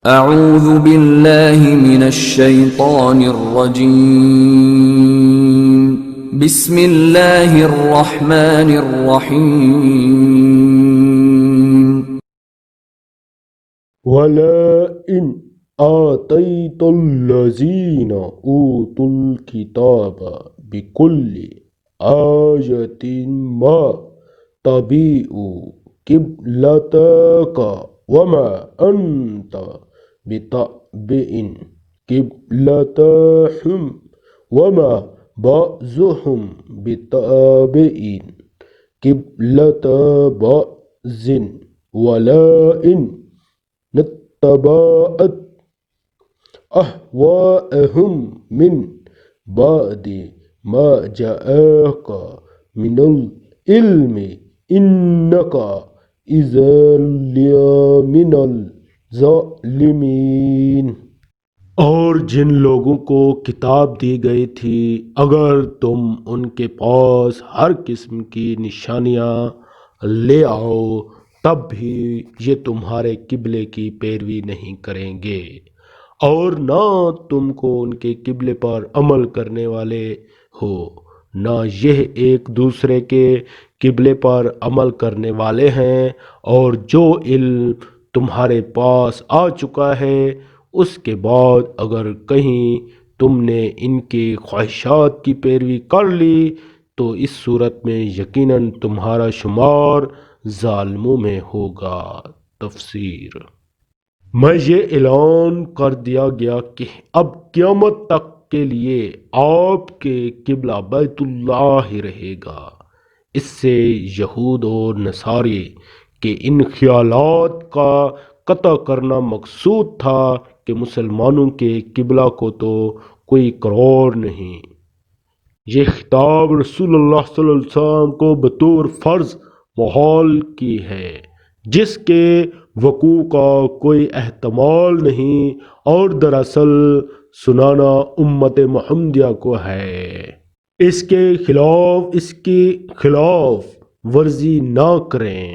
اعوذ باللہ من الشیطان الرجیم بسم اللہ الرحمن الرحیم وَلَئِنْ آتَيْتَ الَّذِينَ أُوتُوا الْكِتَابَ بِكُلِّ آيَةٍ مَا تَبِعُوا قِبْلَتَكَ وَمَا أَنْتَ بِتَابِعٍ قِبْلَتَهُمْ وَمَا بَعْضُهُمْ بِتَابِعٍ قِبْلَةَ بَعْضٍ وَلَئِنْ اتبعت أهواءهم من بعد ما جاءك من العلم إنك إذا لمن الظالمين۔ اور جن لوگوں کو کتاب دی گئی تھی اگر تم ان کے پاس ہر قسم کی نشانیاں لے آؤ تب بھی یہ تمہارے قبلے کی پیروی نہیں کریں گے، اور نہ تم کو ان کے قبلے پر عمل کرنے والے ہو، نہ یہ ایک دوسرے کے قبلے پر عمل کرنے والے ہیں، اور جو علم تمہارے پاس آ چکا ہے اس کے بعد اگر کہیں تم نے ان کے خواہشات کی پیروی کر لی تو اس صورت میں یقیناً تمہارا شمار ظالموں میں ہوگا۔ تفسیر۔ میں یہ اعلان کر دیا گیا کہ اب قیامت تک کے لیے آپ کے قبلہ بیت اللہ ہی رہے گا۔ اس سے یہود اور نصارے کے ان خیالات کا قطع کرنا مقصود تھا کہ مسلمانوں کے قبلہ کو تو کوئی قرار نہیں۔ یہ خطاب رسول اللہ صلی اللہ علیہ وسلم کو بطور فرض محال کی ہے جس کے وقوع کا کوئی احتمال نہیں، اور دراصل سنانا امت محمدیہ کو ہے۔ اس کی خلاف ورزی نہ کریں۔